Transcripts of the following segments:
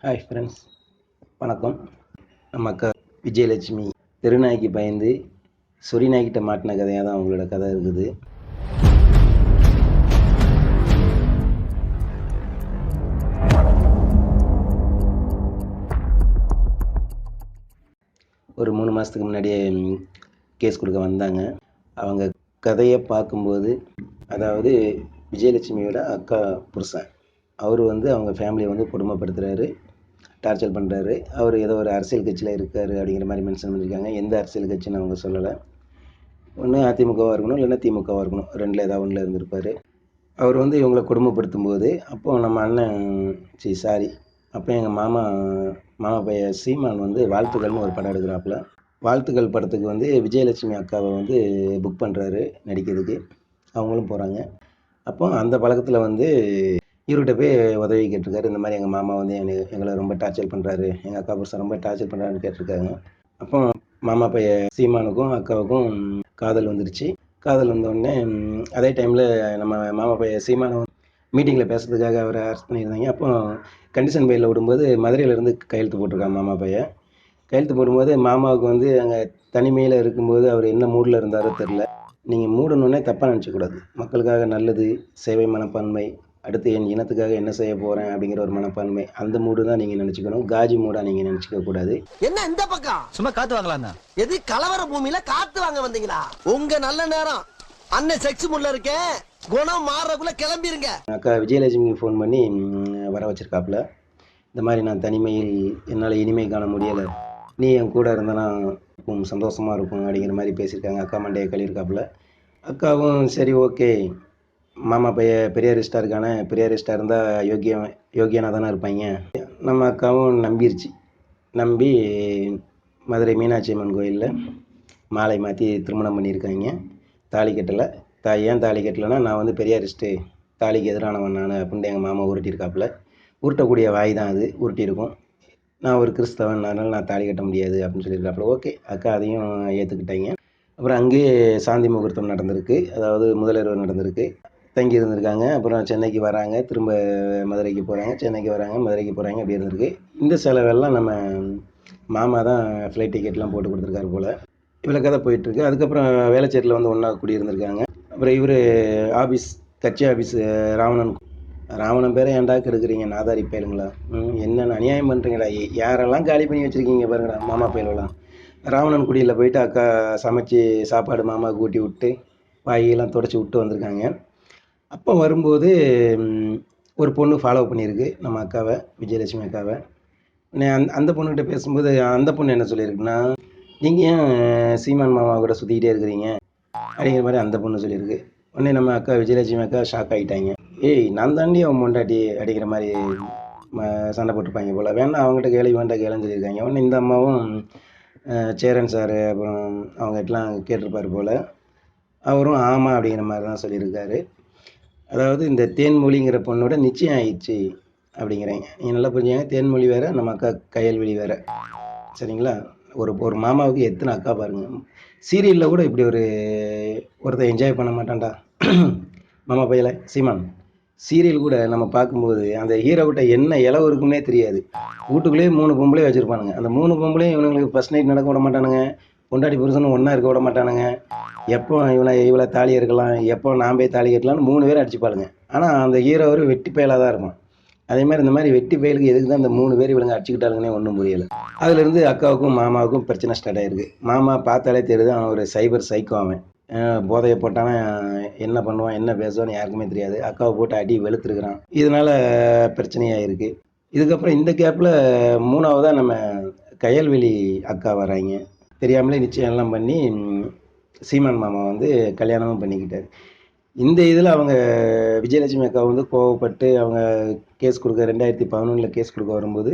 Hi friends, வணக்கம். நம்ம அக்கா விஜயலட்சுமி தெருநாய்க்கு பயந்து சொரிநாய்கிட்ட மாட்டின கதையாக தான் அவங்களோட கதை இருக்குது. ஒரு 3 மாதத்துக்கு முன்னாடியே கேஸ் கொடுக்க வந்தாங்க. அவங்க கதையை பார்க்கும்போது, அதாவது விஜயலட்சுமியோட அக்கா புருஷன் அவர் அவங்க ஃபேமிலியை கொடுமைப்படுத்துகிறாரு, டார்ச்சர் பண்ணுறாரு. அவர் ஏதோ ஒரு அரசியல் கட்சியில் இருக்கார் அப்படிங்கிற மாதிரி மென்ஷன் பண்ணியிருக்காங்க. எந்த அரசியல் கட்சின்னு அவங்க சொல்லலை. ஒன்று அதிமுகவாக இருக்கணும், இல்லைன்னா திமுகவாக இருக்கணும், ரெண்டில் ஏதாவது ஒன்றில் இருந்திருப்பார். அவர் இவங்களை கொடுமைப்படுத்தும் போது அப்போது நம்ம அண்ணன் சாரி அப்போ எங்கள் மாமா பையன் சீமான் வாழ்த்துக்கள்னு ஒரு படம் எடுக்கிறாப்புல. வாழ்த்துக்கள் படத்துக்கு விஜயலட்சுமி அக்காவை புக் பண்ணுறாரு நடிக்கிறதுக்கு. அவங்களும் போகிறாங்க. அப்போ அந்த பழக்கத்தில் இவர்கிட்ட போய் உதவி கேட்டிருக்காரு. இந்த மாதிரி எங்கள் மாமா எங்களை ரொம்ப டார்ச்சர் பண்ணுறாரு, எங்கள் அக்கா புருஷன் ரொம்ப டார்ச்சர் பண்ணுறாருன்னு கேட்டிருக்காங்க. அப்போ மாமா பையன் சீமானுக்கும் அக்காவுக்கும் காதல் வந்துருச்சு. காதல் வந்தோடனே அதே டைமில் நம்ம மாமா பையன் சீமானும் மீட்டிங்கில் பேசுறதுக்காக அவரை அரெஸ்ட் பண்ணியிருந்தாங்க. அப்போ கண்டிஷன் பெயிலில் விடும்போது மதுரையிலேருந்து கையெழுத்து போட்டிருக்காங்க மாமா பையன். கையெழுத்து போடும்போது மாமாவுக்கு அங்கே தனிமையில் இருக்கும்போது அவர் என்ன மூடில் இருந்தாரோ தெரில. நீங்கள் மூடணுன்னே தப்பாக நினச்சக்கூடாது. மக்களுக்காக நல்லது, சேவை மனப்பான்மை, அடுத்து என் இனத்துக்காக என்ன செய்ய போகிறேன் அப்படிங்கிற ஒரு மனப்பான்மை, அந்த மூடு தான் நீங்கள் நினச்சிக்கணும். காஜி மூடாக நீங்கள் நினச்சிக்க கூடாது. என்ன இந்த பக்கம் சும்மா காத்து வாங்கலாம்? எது கலவர பூமியில காத்து வாங்க வந்தீங்களா? உங்க நல்ல நேரம். அண்ணன் செக்ஸ் முள்ள இருக்கேன், குணம் மாறக்குள்ள கிளம்பிருங்க. அக்கா விஜயலட்சுமிக்கு ஃபோன் பண்ணி வர வச்சிருக்காப்புல. இந்த மாதிரி நான் தனிமையில் என்னால் இனிமை காண முடியலை, நீ என் கூட இருந்தானா சந்தோஷமாக இருக்கும் அப்படிங்கிற மாதிரி பேசியிருக்காங்க. அக்கா மண்டையை கழியிருக்காப்புல. அக்காவும் சரி ஓகே, மாமா பையன் பெரியாரிஸ்டாக இருக்கானே, பெரியாரிஸ்டாக இருந்தால் யோகியனாக தானே இருப்பாங்க. நம்ம அக்காவும் நம்பிருச்சு. நம்பி மதுரை மீனாட்சி அம்மன் கோயிலில் மாலை மாற்றி திருமணம் பண்ணியிருக்காங்க. தாலி கட்டலை. ஏன் தாலி கட்டலைன்னா, நான் பெரியாரிஸ்ட்டு, தாலிக்கு எதிரானவன் நான் அப்படின்ட்டு எங்கள் மாமா உருட்டியிருக்காப்புல. உருட்டக்கூடிய வாய் தான் அது, உருட்டியிருக்கும். நான் ஒரு கிறிஸ்தவன், அதனால் நான் தாலி கட்ட முடியாது அப்படின்னு சொல்லியிருக்காப்புல. ஓகே, அக்கா அதையும் ஏற்றுக்கிட்டாங்க. அப்புறம் அங்கேயே சாந்தி முகூர்த்தம் நடந்திருக்கு, அதாவது முதலிரவு நடந்திருக்கு. தங்கி இருந்திருக்காங்க. அப்புறம் சென்னைக்கு வராங்க, திரும்ப மதுரைக்கு போகிறாங்க, சென்னைக்கு வராங்க, மதுரைக்கு போகிறாங்க, அப்படி இருந்திருக்கு. இந்த செலவெல்லாம் நம்ம மாமா தான் ஃப்ளைட் டிக்கெட்லாம் போட்டு கொடுத்துருக்காரு போல். இவ்வளோ கதை போயிட்டுருக்கு. அதுக்கப்புறம் வேளச்சேரியில் ஒன்றா குடியிருந்திருக்காங்க. அப்புறம் இவர் கட்சி ஆஃபீஸ் ராவணன் பேரை ஏன்டா கெடுக்குறீங்க நாதாரி பயலுங்களா? என்னென்ன அநியாயம் பண்ணுறீங்களா? யாரெல்லாம் காலி பண்ணி வச்சுருக்கீங்க பாருங்கடா மாமா பயலெல்லாம். ராவணன் குடியில் போயிட்டு அக்கா சமைச்சு சாப்பாடு மாமாவுக்கு ஊட்டி விட்டு வாயெல்லாம் தொடச்சி விட்டு வந்திருக்காங்க. அப்போ வரும்போது ஒரு பொண்ணு ஃபாலோ பண்ணியிருக்கு நம்ம அக்காவை, விஜயலட்சுமி அக்காவை. அந்த பொண்ணுக்கிட்ட பேசும்போது அந்த பொண்ணு என்ன சொல்லியிருக்குன்னா, நீங்கள் ஏன் சீமான் மாமா கூட சுற்றிக்கிட்டே இருக்கிறீங்க அப்படிங்கிற மாதிரி அந்த பொண்ணு சொல்லியிருக்கு. உடனே நம்ம அக்கா விஜயலட்சுமி அக்கா ஷாக் ஆகிட்டாங்க. ஏய், நான் தாண்டி அவன் மொண்டாட்டி அப்படிங்கிற மாதிரி சண்டை போட்டிருப்பாங்க போல். வேணா அவங்ககிட்ட கேளுன்னு சொல்லியிருக்காங்க. உடனே இந்த அம்மாவும் சேரன் சார் அப்புறம் அவங்ககிட்டலாம் கேட்டிருப்பார் போல். அவரும் ஆமாம் அப்படிங்கிற மாதிரி தான் சொல்லியிருக்காரு. அதாவது இந்த தேன்மொழிங்கிற பொண்ணோட நிச்சயம் ஆயிடுச்சு அப்படிங்கிறேங்க. நீங்கள் நல்லா புரிஞ்சுங்க. தேன்மொழி வேறு, நம்ம அக்கா கயல்வெளி வேறு, சரிங்களா? ஒரு மாமாவுக்கு எத்தனை அக்கா பாருங்கள். சீரியலில் கூட இப்படி ஒருத்தர் என்ஜாய் பண்ண மாட்டான்டா மாமா பையலை சீமான். சீரியல் கூட நம்ம பார்க்கும்போது அந்த ஹீரோக்கிட்ட என்ன இலவு இருக்குன்னே தெரியாது. வீட்டுக்குள்ளேயே 3 பொம்பளை வச்சுருப்பானுங்க. அந்த 3 பொம்பளையும் இவனுங்களுக்கு ஃபஸ்ட் நைட் நடக்க விட மாட்டானுங்க, பொண்டாட்டி புருஷனும் ஒன்றா இருக்க விட மாட்டானுங்க. எப்போ இவ்வளோ தாலி இருக்கலாம், எப்போ நான் போய் தாலி கட்டலான்னு 3 பேர் அடிச்சுப்பாளுங்க. ஆனால் அந்த ஹீரோ ஒரு வெட்டி பயலாக தான் இருக்கும். அதே மாதிரி இந்த மாதிரி வெட்டி பயலுக்கு எதுக்கு தான் இந்த 3 பேர் இவளுங்க அடிச்சுக்கிட்டாளுங்கன்னே ஒன்றும் புரியலை. அதுலேருந்து அக்காவுக்கும் மாமாவுக்கும் பிரச்சனை ஸ்டார்ட் ஆகிருக்கு. மாமா பார்த்தாலே தெரியுது, அவன் ஒரு சைபர் சைக்கோ. அவன் போதையை போட்டானா என்ன பண்ணுவான், என்ன பேசுவான்னு யாருக்குமே தெரியாது. அக்காவை போட்டு அடி வெளுத்துருக்குறான். இதனால் பிரச்சனையாக இருக்குது. இதுக்கப்புறம் இந்த கேப்பில் 3ஆவதாக நம்ம கயல்வெளி அக்கா வராங்க. தெரியாமலே நிச்சயம் எல்லாம் பண்ணி சீமான் மாமா கல்யாணமும் பண்ணிக்கிட்டார். இந்த இதில் அவங்க விஜயலட்சுமி அக்கா கோவப்பட்டு அவங்க கேஸ் கொடுக்க 2011 கேஸ் கொடுக்க வரும்போது,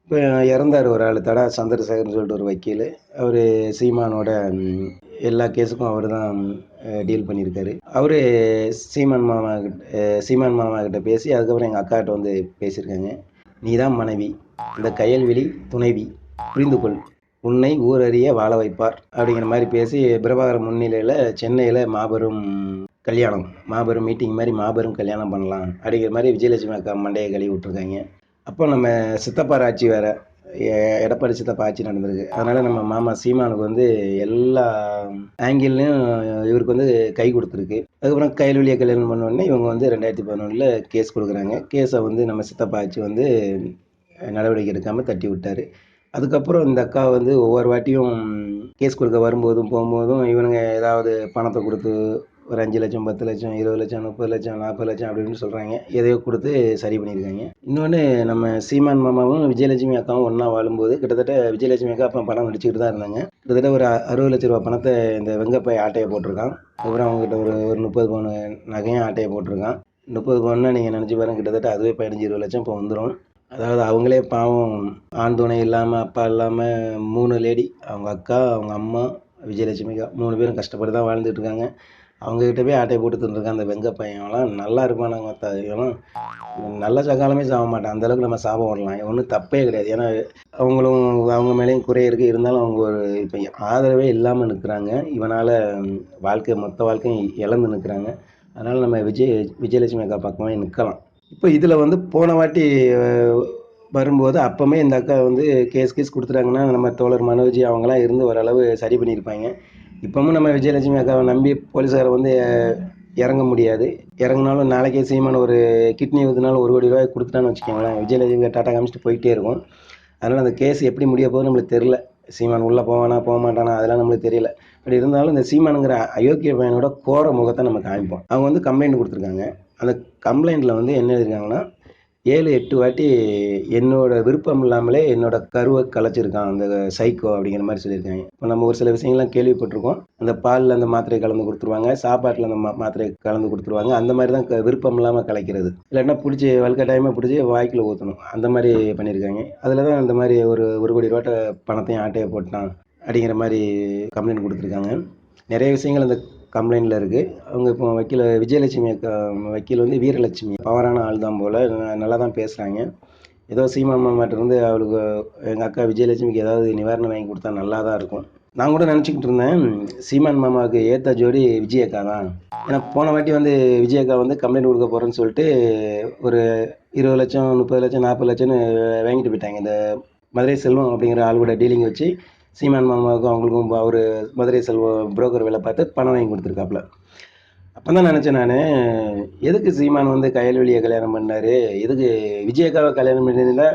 இப்போ இறந்தார் ஒரு ஆள், தடா சந்திரசேகர்னு சொல்லிட்டு ஒரு வக்கீல். அவர் சீமானோட எல்லா கேஸுக்கும் அவர் தான் டீல் பண்ணியிருக்காரு. அவர் சீமான் மாமா கிட்ட பேசி அதுக்கப்புறம் எங்கள் அக்காட்ட பேசியிருக்காங்க. நீ தான் மனைவி, இந்த கயல்வெளி துணைவி, புரிந்து கொள், உன்னை ஊரறிய வாழ வைப்பார் அப்படிங்கிற மாதிரி பேசி பிரபாகரன் முன்னிலையில் சென்னையில் மாபெரும் மீட்டிங் மாதிரி மாபெரும் கல்யாணம் பண்ணலாம் அப்படிங்கிற மாதிரி விஜயலட்சுமி அக்கா மண்டையை கழுவி விட்டுருக்காங்க. அப்போ நம்ம சித்தப்பார் ஆட்சி வேற, எடப்பாடி சித்தப்பா ஆட்சி நடந்திருக்கு. அதனால நம்ம மாமா சீமானுக்கு வந்து எல்லா ஆங்கிள்லையும் இவருக்கு வந்து கை கொடுத்துருக்கு. அதுக்கப்புறம் கைல்வெளியை கல்யாணம் பண்ண உடனே இவங்க வந்து 2011 கேஸ் கொடுக்குறாங்க. கேஸை வந்து நம்ம சித்தப்பா ஆட்சி வந்து நடவடிக்கை எடுக்காமல் தட்டி விட்டார். அதுக்கப்புறம் இந்த அக்கா வந்து ஒவ்வொரு வாட்டியும் கேஸ் கொடுக்க வரும்போதும் போகும்போதும் இவனுங்க ஏதாவது பணத்தை கொடுத்து ஒரு 5 லட்சம் 10 லட்சம் 20 லட்சம் 30 லட்சம் 40 லட்சம் அப்படின்னு சொல்கிறாங்க. எதையோ கொடுத்து சரி பண்ணியிருக்காங்க. இன்னொன்று நம்ம சீமான் மாமாவும் விஜயலட்சுமி அக்காவும் ஒன்றா வாழும்போது கிட்டத்தட்ட விஜயலட்சுமி அக்கா அப்போ பணம் நடிச்சுக்கிட்டு தான் இருந்தாங்க. கிட்டத்தட்ட ஒரு 60 லட்ச ரூபா பணத்தை இந்த வெங்கப்பாய் ஆட்டையை போட்டிருக்கான். அதுக்கப்புறம் அவங்ககிட்ட ஒரு ஒரு 30 பவுன் நகையும் ஆட்டையை போட்டிருக்கான். 30 பவுன்னா நீங்கள் நினச்சி பாருங்க, கிட்டத்தட்ட அதுவே 15-20 லட்சம் இப்போ வந்துடும். அதாவது அவங்களே பாவம் ஆண் துணை இல்லாமல் அப்பா இல்லாமல் 3 லேடி, அவங்க அக்கா அவங்க அம்மா விஜயலட்சுமிக்கா 3 பேரும் கஷ்டப்பட்டு தான் வாழ்ந்துட்டு இருக்காங்க. அவங்ககிட்ட போய் ஆட்டையை போட்டு தின்னுருக்கான் அந்த வெங்க பையன்லாம். நல்லா இருப்பானாங்க மற்ற இவனும் நல்ல சகாலமே சாக மாட்டான். அந்தளவுக்கு நம்ம சாபம் விடலாம், ஒன்றும் தப்பே கிடையாது. ஏன்னா அவங்களும் அவங்க மேலேயும் குறை இருக்குது. இருந்தாலும் அவங்க ஒரு இப்போ ஆதரவே இல்லாமல் நிற்கிறாங்க. இவனால் மொத்த வாழ்க்கையும் இழந்து நிற்கிறாங்க. அதனால் நம்ம விஜயலட்சுமி அக்கா பக்கமே நிற்கலாம். இப்போ இதில் வந்து போன வாட்டி வரும்போது அப்போவுமே இந்த அக்கா வந்து கேஸ் கொடுத்துட்டாங்கன்னா நம்ம தோழர் மனோஜ் அவங்களாம் இருந்து ஓரளவு சரி பண்ணியிருப்பாங்க. இப்போவும் நம்ம விஜயலட்சுமி அக்காவை நம்பி போலீஸாரை வந்து இறங்க முடியாது. இறங்கினாலும் நாளைக்கே சீமான் ஒரு கிட்னி ஊற்றினாலும் 1 கோடி ரூபாய் கொடுத்துட்டான்னு வச்சுக்கோங்களேன், விஜயலட்சுமி டாட்டா காமிச்சிட்டு போயிட்டே இருக்கும். அதனால் அந்த கேஸ் எப்படி முடிய போகுது நம்மளுக்கு தெரில. சீமான் உள்ளே போவானா போக மாட்டானா அதெல்லாம் நம்மளுக்கு தெரியல. அப்படி இருந்தாலும் இந்த சீமானுங்கிற அயோக்கிய பையனோட கோர முகத்தை நம்ம காமிப்போம். அவங்க வந்து கம்ப்ளைண்ட் கொடுத்துருக்காங்க. அந்த கம்ப்ளைண்ட்டில் வந்து என்ன எழுதியிருக்காங்கன்னா, 7-8 வாட்டி என்னோட விருப்பம் இல்லாமலே என்னோட கருவை கலைச்சிருக்கான் அந்த சைக்கோ அப்படிங்கிற மாதிரி சொல்லியிருக்காங்க. இப்போ நம்ம ஒரு சில விஷயங்கள்லாம் கேள்விப்பட்டிருக்கோம். அந்த பாலில் அந்த மாத்திரை கலந்து கொடுத்துருவாங்க, சாப்பாட்டில் அந்த மாத்திரை கலந்து கொடுத்துருவாங்க. அந்த மாதிரி தான் விருப்பம் இல்லாமல் கலைக்கிறது. இல்லைன்னா பிடிச்சி வலுக்கட்டாயமாக பிடிச்சி வாய்க்கில் ஊற்றணும், அந்த மாதிரி பண்ணியிருக்காங்க. அதில் தான் இந்த மாதிரி ஒரு கோடி ரூபாட்ட பணத்தையும் ஆட்டையை போட்டான் அப்படிங்கிற மாதிரி கம்ப்ளைண்ட் கொடுத்துருக்காங்க. நிறைய விஷயங்கள் அந்த கம்ப்ளைண்ட்டில் இருக்குது. அவங்க இப்போ வக்கீல் விஜயலட்சுமி அக்கா வக்கீல் வந்து வீரலட்சுமி பவரான ஆள் தான் போல், நல்லா தான் பேசுகிறாங்க. ஏதோ சீமான் மாமாட்டிருந்து அவளுக்கு எங்கள் அக்கா விஜயலட்சுமிக்கு ஏதாவது நிவாரணம் வாங்கி கொடுத்தா நல்லா தான் இருக்கும். நான் கூட நினச்சிக்கிட்டு இருந்தேன் சீமான் மாமாவுக்கு ஏற்ற ஜோடி விஜய் அக்கா தான். ஏன்னா போன வாட்டி வந்து விஜய் அக்கா வந்து கம்ப்ளைண்ட் கொடுக்க போகிறேன்னு சொல்லிட்டு ஒரு 20 லட்சம் 30 லட்சம் 40 லட்சம்னு வாங்கிட்டு போயிட்டாங்க. இந்த மதுரை செல்வம் அப்படிங்கிற ஆள் கூட டீலிங் வச்சு சீமான் மாமாவுக்கும் அவங்களுக்கும் அவர் மதுரை செல்வம் புரோக்கர் வேலை பார்த்து பணம் வாங்கி கொடுத்துருக்காப்புல. அப்போ தான் நினச்சேன் நான், எதுக்கு சீமான் வந்து கைல்வெளியை கல்யாணம் பண்ணார், எதுக்கு விஜயக்காவை கல்யாணம் பண்ணியிருந்தா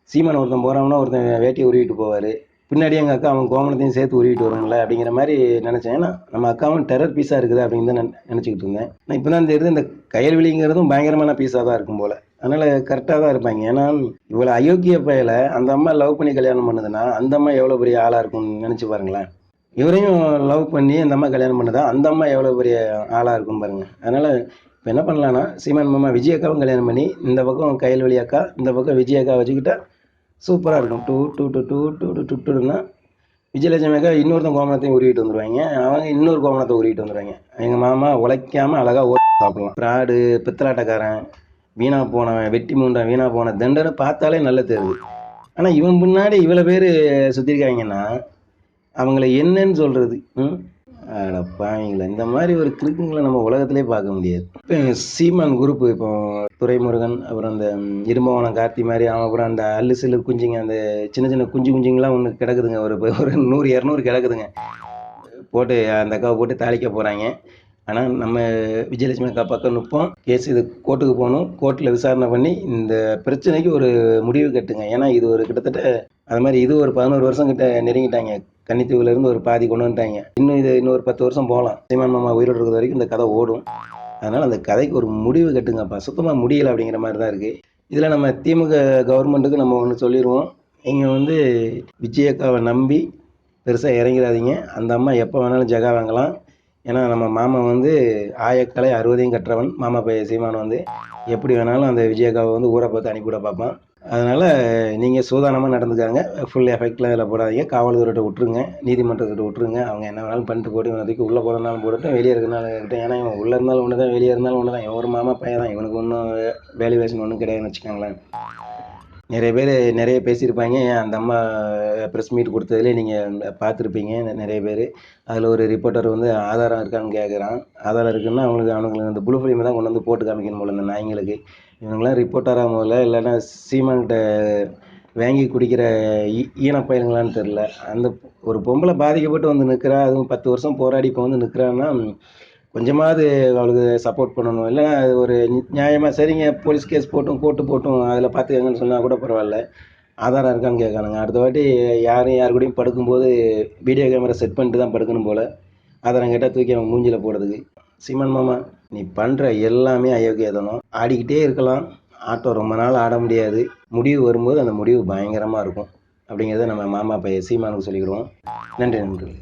சீமான் ஒருத்தன் போகிறான்னா ஒருத்தன் வேட்டியை உருவிட்டு போவார், பின்னாடி எங்கள் அக்கா அவன் கோமணத்தையும் சேர்த்து உருவிட்டு வருவாங்களே அப்படிங்கிற மாதிரி நினச்சேன். ஏன்னா நம்ம அக்காவும் டெரர் பீஸாக இருக்குது அப்படின்னு தான் நினச்சிக்கிட்டு இருந்தேன். நான் இப்போ தான் தெரியுது இந்த கைல்வெளிங்கிறதும் பயங்கரமான பீஸாக தான் இருக்கும் போல். அதனால் கரெக்டாக தான் இருப்பாங்க. ஏன்னா இவ்வளோ அயோக்கிய பயலை அந்த அம்மா லவ் பண்ணி கல்யாணம் பண்ணுதுன்னா அந்த அம்மா எவ்வளோ பெரிய ஆளாக இருக்கும்னு நினச்சி பாருங்களேன். இவரையும் லவ் பண்ணி அந்த அம்மா கல்யாணம் பண்ணுதா அந்த அம்மா எவ்வளோ பெரிய ஆளாக இருக்கும் பாருங்கள். அதனால் இப்போ என்ன பண்ணலான்னா சீமான் மாமா விஜய் அக்காவும் கல்யாணம் பண்ணி இந்த பக்கம் கைல்வெளி அக்கா இந்த பக்கம் விஜய் அக்கா வச்சுக்கிட்டா சூப்பராக இருக்கும். டூன்னா விஜயலட்சுமி அக்கா இன்னொருத்தன் கோமணத்தையும் உருவிட்டு வந்துடுவாங்க, அவங்க இன்னொரு கோமணத்தை உருவிட்டு வந்துடுவாங்க. எங்கள் மாமா உழைக்காமல் அழகாக சாப்பிடலாம். ஃப்ராடு பித்தலாட்டக்காரன் வீணாக போனவன் வெட்டி மூண்டா வீணாக போன தண்டனை பார்த்தாலே நல்ல தெரியுது. ஆனால் இவன் முன்னாடி இவ்வளோ பேர் சுற்றிருக்காங்கன்னா அவங்கள என்னன்னு சொல்கிறது? அடப்பாவீங்களா, இந்த மாதிரி ஒரு கிறுக்குங்களை நம்ம உலகத்திலே பார்க்க முடியாது. இப்போ சீமான் குரூப்பு இப்போ துரைமுருகன் அப்புறம் அந்த இரும்பவனம் கார்த்தி மாதிரி அவன் அப்புறம் அந்த அல்லு சில்லு குஞ்சுங்க அந்த சின்ன சின்ன குஞ்சுங்களாம் ஒன்று கிடக்குதுங்க, ஒரு 100-200 கிடக்குதுங்க. போட்டு அந்த அக்காவை போட்டு தாளிக்க போகிறாங்க. ஆனால் நம்ம விஜயலட்சுமி அக்கா பக்கம் நிற்போம். கேஸ் இது கோர்ட்டுக்கு போகணும், கோர்ட்டில் விசாரணை பண்ணி இந்த பிரச்சனைக்கு ஒரு முடிவு கட்டுங்க. ஏன்னா இது ஒரு கிட்டத்தட்ட அது மாதிரி இது ஒரு 11 வருஷம் கிட்ட நெருங்கிட்டாங்க. கன்னித்தீவுலேருந்து ஒரு பாதி கொண்டு வந்துட்டாங்க. இன்னும் ஒரு 10 வருஷம் போகலாம். சீமான் மாமா உயிரோடு இருக்கிற வரைக்கும் இந்த கதை ஓடும். அதனால் அந்த கதைக்கு ஒரு முடிவு கட்டுங்கப்பா. சுத்தமாக முடியலை அப்படிங்கிற மாதிரி தான் இருக்குது. இதில் நம்ம திமுக கவர்மெண்ட்டுக்கு நம்ம ஒன்று சொல்லிடுவோம், நீங்கள் வந்து விஜய் அக்காவை நம்பி பெருசாக இறங்கிறாதீங்க. அந்த அம்மா எப்போ வேணாலும் ஜகா வாங்கலாம். ஏன்னா நம்ம மாமா வந்து ஆயக்கலை 60 கற்றவன். மாமா பையன் சீமான் வந்து எப்படி வேணாலும் அந்த விஜய் அக்காவை வந்து ஊரை பார்த்து அனுப்பிவிட பார்ப்பான். அதனால் நீங்கள் சூதானமாக நடந்துக்காங்க. ஃபுல் எஃபெக்ட்லாம் இதில் போடாதீங்க. காவல்துறையிட்ட விட்டுருங்க, நீதிமன்றத்திட்ட விட்டுருங்க. அவங்க என்ன வேணாலும் பண்ணிட்டு போட்டு இவனுக்கு உள்ளே போகிறனாலும் போடட்டும், வெளியே இருக்கிறனாலும் இருக்கட்டும். ஏன்னா இவன் உள்ளே இருந்தாலும் ஒன்று தான், வெளியே இருந்தாலும் ஒன்று தான். இவன் ஒரு மாமா பையன் தான், இவனுக்கு ஒன்றும் வேல்யூவேஷன் ஒன்றும் கிடையாதுன்னு வச்சுக்கோங்களேன். நிறைய பேர் நிறைய பேசியிருப்பாங்க. அந்த அம்மா ப்ரெஸ் மீட் கொடுத்ததுலேயே நீங்கள் பார்த்துருப்பீங்க நிறைய பேர். அதில் ஒரு ரிப்போர்ட்டர் வந்து ஆதாரம் இருக்கான்னு கேட்குறான். ஆதாரம் இருக்குன்னா அவனுங்களுக்கு அந்த ப்ளூ ஃபிலிம் தான் கொண்டு வந்து போட்டு காமிக்கணும் போல இந்த நாய்ங்களுக்கு. இவங்களாம் ரிப்போர்ட்டராக முதல்ல இல்லைன்னா சீமான்கிட்ட வாங்கி குடிக்கிற ஈனப்பயலுங்களான்னு தெரில. அந்த ஒரு பொம்பளை பாதிக்கப்பட்டு வந்து நிற்கிறா, அதுவும் 10 வருஷம் போராடி இப்போ வந்து நிற்கிறான்னா கொஞ்சமாவது அவளுக்கு சப்போர்ட் பண்ணணும். இல்லைன்னா அது ஒரு நியாயமாக சரிங்க போலீஸ் கேஸ் போட்டும் கோர்ட்டு போட்டும் அதில் பார்த்துக்கங்கன்னு சொன்னால் கூட பரவாயில்ல. ஆதாரம் இருக்கான்னு கேட்கானுங்க. அடுத்த வாட்டி யார் கூடயும் படுக்கும்போது வீடியோ கேமரா செட் பண்ணிட்டு தான் படுக்கணும் போல். ஆதாரம் கேட்டால் தூக்கி அவன் மூஞ்சில் போடுறதுக்கு. சீமான் மாமா, நீ பண்ணுற எல்லாமே அயோக்கியதனம். ஆடிக்கிட்டே இருக்கலாம், ஆட்டம் ரொம்ப நாள் ஆட முடியாது. முடிவு வரும்போது அந்த முடிவு பயங்கரமாக இருக்கும் அப்படிங்கிறத நம்ம மாமா பையன் சீமானுக்கு சொல்லிக்கிடுவோம். நன்றி நண்பர்களே.